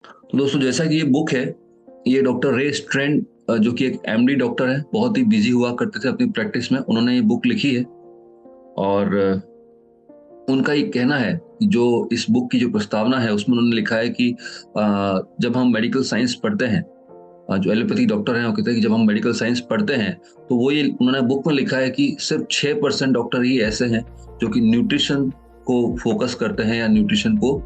तो दोस्तों, जैसा कि ये बुक है, ये डॉक्टर रे स्ट्रैंड जो कि एक एमडी डॉक्टर है, बहुत ही बिजी हुआ करते थे अपनी प्रैक्टिस में, उन्होंने ये बुक लिखी है। और उनका ये कहना है कि जो इस बुक की जो प्रस्तावना है उसमें उन्होंने लिखा है कि जब हम मेडिकल साइंस पढ़ते हैं, जो एलोपैथी डॉक्टर हैं वो कहते हैं कि जब हम मेडिकल साइंस पढ़ते हैं तो वो ये उन्होंने बुक में लिखा है कि सिर्फ 6% डॉक्टर ही ऐसे हैं जो कि न्यूट्रिशन को फोकस करते हैं या न्यूट्रिशन को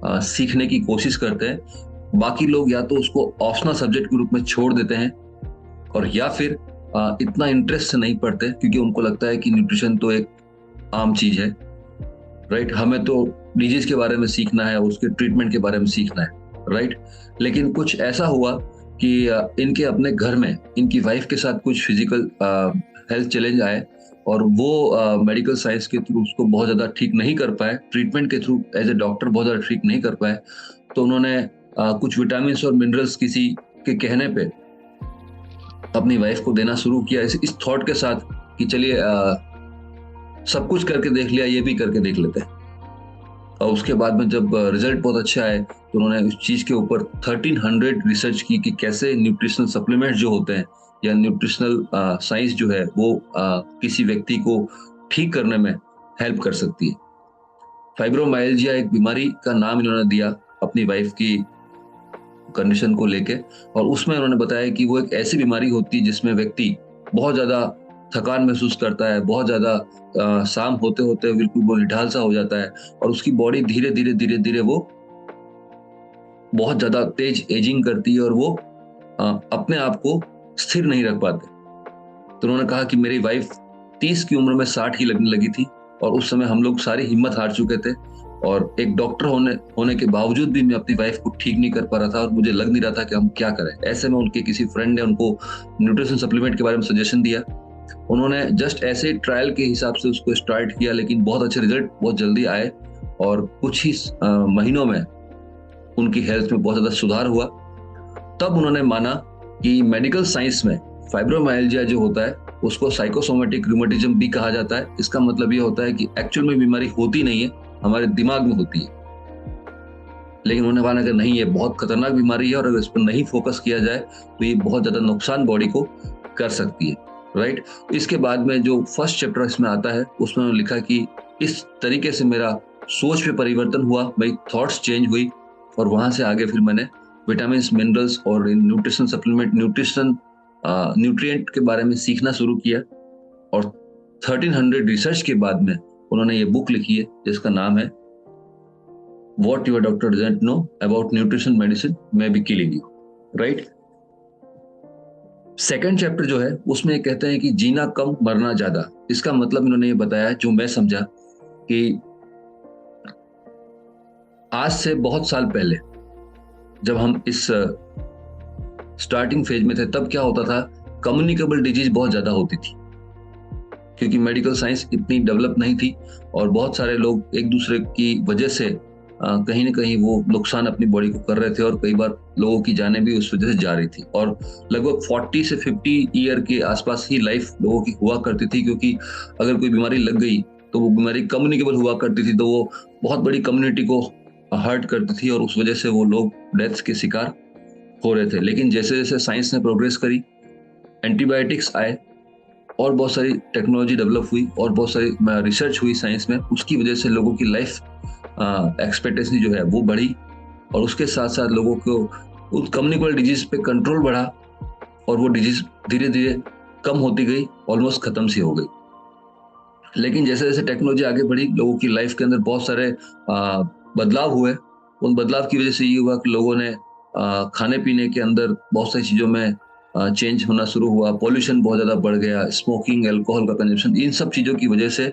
सीखने की कोशिश करते हैं। बाकी लोग या तो उसको ऑप्शनल सब्जेक्ट के रूप में छोड़ देते हैं, और या फिर इतना इंटरेस्ट से नहीं पढ़ते क्योंकि उनको लगता है कि न्यूट्रिशन तो एक आम चीज है। राइट, हमें तो डिजीज के बारे में सीखना है, उसके ट्रीटमेंट के बारे में सीखना है। राइट, लेकिन कुछ ऐसा हुआ कि इनके अपने घर में इनकी वाइफ के साथ कुछ फिजिकल हेल्थ चैलेंज आए, और वो मेडिकल साइंस के थ्रू उसको बहुत ज़्यादा ठीक नहीं कर पाए, ट्रीटमेंट के थ्रू एज ए डॉक्टर बहुत ज़्यादा ठीक नहीं कर पाए। तो उन्होंने कुछ विटामिन और मिनरल्स किसी के कहने पे अपनी वाइफ को देना शुरू किया, इस थॉट के साथ कि चलिए सब कुछ करके देख लिया, ये भी करके देख लेते हैं। और उसके बाद में जब रिजल्ट बहुत अच्छे आए तो उन्होंने उस चीज़ के ऊपर 1300 रिसर्च की कि कैसे न्यूट्रिशनल सप्लीमेंट्स जो होते हैं या न्यूट्रिशनल साइंस जो है वो किसी व्यक्ति को ठीक करने में हेल्प कर सकती है। फाइब्रोमाइल्जिया एक बीमारी का नाम इन्होंने दिया अपनी वाइफ की कंडीशन को लेके, और उसमें उन्होंने बताया कि वो एक ऐसी बीमारी होती है जिसमें व्यक्ति बहुत ज़्यादा थकान महसूस करता है, बहुत ज़्यादा शाम होते होते बिल्कुल वो निढाल सा हो जाता है, और उसकी बॉडी धीरे धीरे धीरे धीरे वो बहुत ज़्यादा तेज एजिंग करती है, और वो अपने आप को स्थिर नहीं रख पाते। तो उन्होंने कहा कि मेरी वाइफ 30 की उम्र में 60 की लगने लगी थी, और उस समय हम लोग सारी हिम्मत हार चुके थे, और एक डॉक्टर होने होने के बावजूद भी मैं अपनी वाइफ को ठीक नहीं कर पा रहा था, और मुझे लग नहीं रहा था कि हम क्या करें। ऐसे में उनके किसी फ्रेंड ने उनको न्यूट्रिशन सप्लीमेंट के बारे में सजेशन दिया। उन्होंने जस्ट ऐसे ही ट्रायल के हिसाब से उसको स्टार्ट किया, लेकिन बहुत अच्छे रिजल्ट बहुत जल्दी आए, और कुछ ही महीनों में उनकी हेल्थ में बहुत ज़्यादा सुधार हुआ। तब उन्होंने माना कि मेडिकल साइंस में फाइब्रोमाइल्जिया जो होता है उसको साइकोसोमेटिक रूमेटिज्म भी कहा जाता है। इसका मतलब ये होता है कि एक्चुअल में बीमारी होती नहीं है, हमारे दिमाग में होती है। लेकिन उन्होंने माना कि नहीं, ये बहुत खतरनाक बीमारी है, और अगर इस पर नहीं फोकस किया जाए तो ये बहुत ज़्यादा नुकसान बॉडी को कर सकती है। राइट, इसके बाद में जो फर्स्ट चैप्टर इसमें आता है उसमें उन्होंने लिखा कि इस तरीके से मेरा सोच पे परिवर्तन हुआ, मेरी थॉट्स चेंज हुई, और वहां से आगे फिर मैंने विटामिन मिनरल्स और न्यूट्रिशन सप्लीमेंट न्यूट्रिएंट के बारे में सीखना शुरू किया। और 1300 रिसर्च के बाद में उन्होंने ये बुक लिखी है जिसका नाम है what your doctor doesn't know about nutrition medicine may be killing you. Right, second chapter जो है उसमें ये कहते हैं कि जीना कम मरना ज्यादा। इसका मतलब इन्होंने ये बताया, जो मैं समझा, कि आज से बहुत साल पहले जब हम इस स्टार्टिंग फेज में थे तब क्या होता था, कम्युनिकेबल डिजीज बहुत ज्यादा होती थी क्योंकि मेडिकल साइंस इतनी डेवलप नहीं थी, और बहुत सारे लोग एक दूसरे की वजह से कहीं ना कहीं वो नुकसान अपनी बॉडी को कर रहे थे, और कई बार लोगों की जानें भी उस वजह से जा रही थी। और लगभग 40 से 50 ईयर के आसपास ही लाइफ लोगों की हुआ करती थी, क्योंकि अगर कोई बीमारी लग गई तो वो बीमारी कम्युनिकेबल हुआ करती थी, तो वो बहुत बड़ी कम्युनिटी को हर्ट करती थी, और उस वजह से वो लोग डेथ्स के शिकार हो रहे थे। लेकिन जैसे जैसे साइंस ने प्रोग्रेस करी, एंटीबायोटिक्स आए, और बहुत सारी टेक्नोलॉजी डेवलप हुई, और बहुत सारी रिसर्च हुई साइंस में, उसकी वजह से लोगों की लाइफ एक्सपेक्टेंसी जो है वो बढ़ी, और उसके साथ साथ लोगों को उस कम्युनिकेबल डिजीज पे कंट्रोल बढ़ा, और वो डिजीज धीरे धीरे कम होती गई, ऑलमोस्ट खत्म सी हो गई। लेकिन जैसे जैसे टेक्नोलॉजी आगे बढ़ी, लोगों की लाइफ के अंदर बहुत सारे बदलाव हुए। उन बदलाव की वजह से ये हुआ कि लोगों ने खाने पीने के अंदर बहुत सारी चीज़ों में चेंज होना शुरू हुआ, पॉल्यूशन बहुत ज़्यादा बढ़ गया, स्मोकिंग, अल्कोहल का कंजप्शन, इन सब चीज़ों की वजह से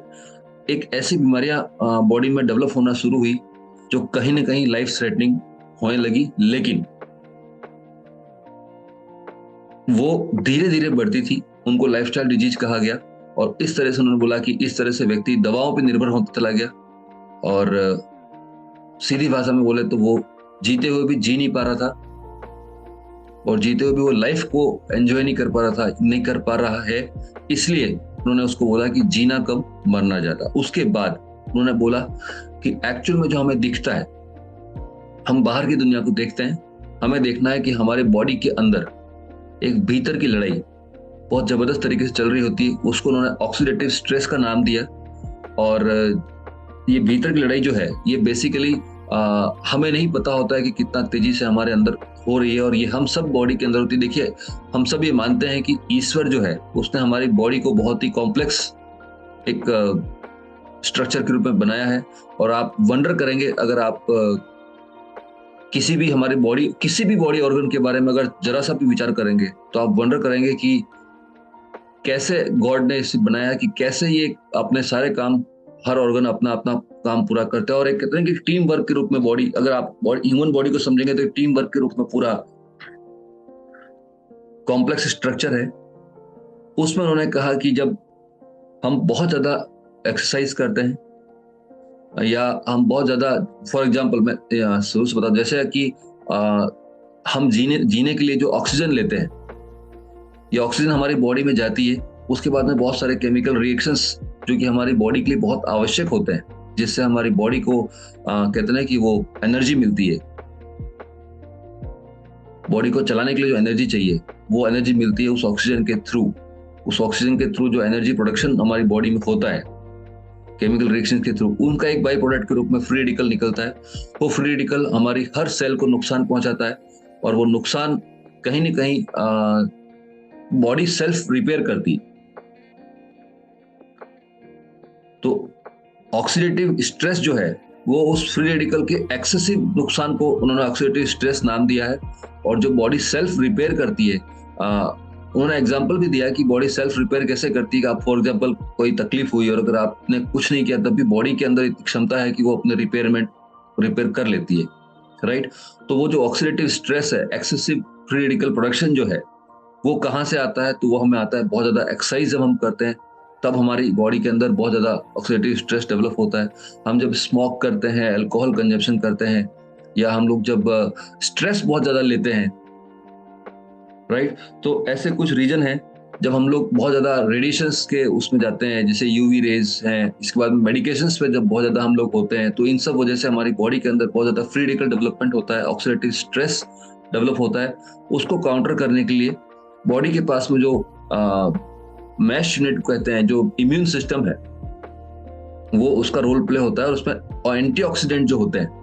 एक ऐसी बीमारियां बॉडी में डेवलप होना शुरू हुई जो कहीं ना कहीं लाइफ थ्रेटनिंग होने लगी। लेकिन वो धीरे धीरे बढ़ती थी, उनको लाइफस्टाइल डिजीज कहा गया, और इस तरह से उन्होंने बोला कि इस तरह से व्यक्ति दवाओं पर निर्भर होता चला गया, और सीधी भाषा में बोले तो वो जीते हुए भी जी नहीं पा रहा था, और जीते हुए भी वो लाइफ को एंजॉय नहीं कर पा रहा था, नहीं कर पा रहा है। इसलिए उन्होंने उसको बोला कि जीना कम मरना ज्यादा। उसके बाद उन्होंने बोला कि एक्चुअल में जो हमें दिखता है, हम बाहर की दुनिया को देखते हैं, हमें देखना है कि हमारे बॉडी के अंदर एक भीतर की लड़ाई बहुत जबरदस्त तरीके से चल रही होती है, उसको उन्होंने ऑक्सीडेटिव स्ट्रेस का नाम दिया। और ये भीतर की लड़ाई जो है ये बेसिकली हमें नहीं पता होता है कि कितना तेजी से हमारे अंदर हो रही है, और ये हम सब बॉडी के अंदर होती है। देखिए, हम सब ये मानते हैं कि ईश्वर जो है उसने हमारी बॉडी को बहुत ही कॉम्प्लेक्स एक स्ट्रक्चर के रूप में बनाया है। और आप वंडर करेंगे, अगर आप किसी भी बॉडी ऑर्गन के बारे में अगर जरा सा भी विचार करेंगे तो आप वंडर करेंगे कि कैसे गॉड ने इसे बनाया, कि कैसे ये अपने सारे काम, हर ऑर्गन अपना अपना काम पूरा करता है। और एक कहते हैं कि टीम वर्क के रूप में बॉडी, अगर आप ह्यूमन बॉडी को समझेंगे तो टीम वर्क के रूप में पूरा कॉम्प्लेक्स स्ट्रक्चर है। उसमें उन्होंने कहा कि जब हम बहुत ज्यादा एक्सरसाइज करते हैं या हम बहुत ज्यादा, फॉर एग्जांपल मैं शुरू से बता, जैसे कि हम जीने के लिए जो ऑक्सीजन लेते हैं, ये ऑक्सीजन हमारी बॉडी में जाती है, उसके बाद में बहुत सारे केमिकल रिएक्शंस जो कि हमारी बॉडी के लिए बहुत आवश्यक होते हैं, जिससे हमारी बॉडी को कहते हैं कि वो एनर्जी मिलती है। बॉडी को चलाने के लिए जो एनर्जी चाहिए वो एनर्जी मिलती है उस ऑक्सीजन के थ्रू। उस ऑक्सीजन के थ्रू जो एनर्जी प्रोडक्शन हमारी बॉडी में होता है केमिकल रिएक्शन के थ्रू, उनका एक बाई प्रोडक्ट के रूप में फ्री रेडिकल निकलता है। वो फ्री रेडिकल हमारी हर सेल को नुकसान पहुंचाता है, और वो नुकसान कहीं ना कहीं बॉडी सेल्फ रिपेयर करती है। तो ऑक्सीडेटिव स्ट्रेस जो है वो उस फ्री रेडिकल के एक्सेसिव नुकसान को उन्होंने ऑक्सीडेटिव स्ट्रेस नाम दिया है। और जो बॉडी सेल्फ रिपेयर करती है, उन्होंने एग्जांपल भी दिया कि बॉडी सेल्फ रिपेयर कैसे करती है। आप फॉर एग्जांपल कोई तकलीफ हुई और अगर आपने कुछ नहीं किया तब भी बॉडी के अंदर इतनी क्षमता है कि वो अपने रिपेयर कर लेती है, राइट। तो वो जो ऑक्सीडेटिव स्ट्रेस है, एक्सेसिव फ्री रेडिकल प्रोडक्शन जो है, वो कहाँ से आता है? तो वो हमें आता है बहुत ज्यादा एक्सरसाइज जब हम करते हैं, तब हमारी बॉडी के अंदर बहुत ज्यादा ऑक्सीडेटिव स्ट्रेस डेवलप होता है। हम जब स्मोक करते हैं, अल्कोहल कंजप्शन करते हैं, या हम लोग जब स्ट्रेस बहुत ज्यादा लेते हैं, राइट। तो ऐसे कुछ रीजन है जब हम लोग बहुत ज्यादा रेडिएशंस के उसमें जाते हैं, जैसे यूवी रेज हैं, इसके बाद मेडिकेशंस पे जब बहुत ज्यादा हम लोग होते हैं, तो इन सब वजह से हमारी बॉडी के अंदर बहुत ज्यादा फ्री रेडिकल डेवलपमेंट होता है, ऑक्सीडेटिव स्ट्रेस डेवलप होता है। उसको काउंटर करने के लिए बॉडी के पास में जो मैश यूनिट कहते हैं, जो इम्यून सिस्टम है, वो उसका रोल प्ले होता है। और उसमें एंटीऑक्सीडेंट जो होते हैं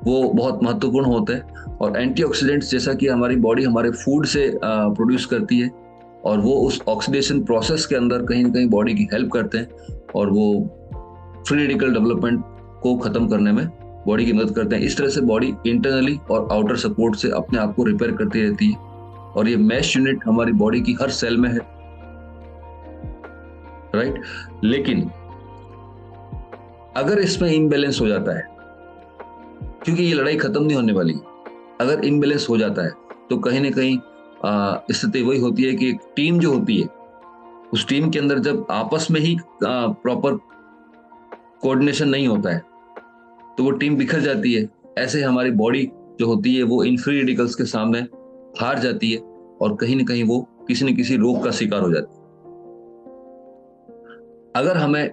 वो बहुत महत्वपूर्ण होते हैं। और एंटीऑक्सीडेंट्स जैसा कि हमारी बॉडी हमारे फूड से प्रोड्यूस करती है, और वो उस ऑक्सीडेशन प्रोसेस के अंदर कहीं ना कहीं बॉडी की हेल्प करते हैं, और वो फ्री रेडिकल डेवलपमेंट को खत्म करने में बॉडी की मदद करते हैं। इस तरह से बॉडी इंटरनली और आउटर सपोर्ट से अपने आप को रिपेयर करती रहती है। और ये मैश यूनिट हमारी बॉडी की हर सेल में है, राइट। लेकिन अगर इसमें इम्बैलेंस हो जाता है, क्योंकि ये लड़ाई खत्म नहीं होने वाली, अगर इम्बैलेंस हो जाता है तो कहीं ना कहीं स्थिति वही होती है कि एक टीम जो होती है, उस टीम के अंदर जब आपस में ही प्रॉपर कोऑर्डिनेशन नहीं होता है तो वो टीम बिखर जाती है। ऐसे हमारी बॉडी जो होती है वो इन फ्री रेडिकल्स के सामने हार जाती है, और कहीं ना कहीं वो किसी न किसी रोग का शिकार हो जाती है। अगर हमें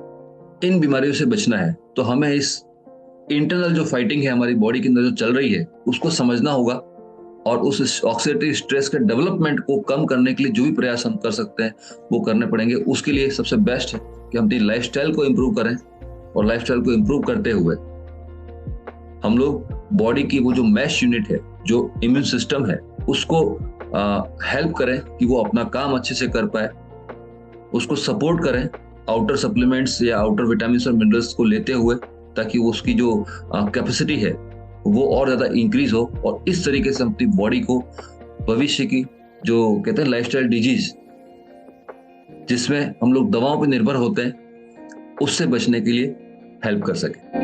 इन बीमारियों से बचना है तो हमें इस इंटरनल जो फाइटिंग है हमारी बॉडी के अंदर जो चल रही है उसको समझना होगा, और उस ऑक्सीडेटिव स्ट्रेस के डेवलपमेंट को कम करने के लिए जो भी प्रयास हम कर सकते हैं वो करने पड़ेंगे। उसके लिए सबसे बेस्ट है कि हम अपनी लाइफस्टाइल को इम्प्रूव करें, और लाइफस्टाइल को इम्प्रूव करते हुए हम लोग बॉडी की वो जो मैश यूनिट है, जो इम्यून सिस्टम है, उसको हेल्प करें कि वो अपना काम अच्छे से कर पाए, उसको सपोर्ट करें आउटर सप्लीमेंट्स या आउटर विटामिन और मिनरल्स को लेते हुए, ताकि वो उसकी जो कैपेसिटी है वो और ज्यादा इंक्रीज हो। और इस तरीके से अपनी बॉडी को भविष्य की जो कहते हैं लाइफस्टाइल डिजीज, जिसमें हम लोग दवाओं पर निर्भर होते हैं, उससे बचने के लिए हेल्प कर सके।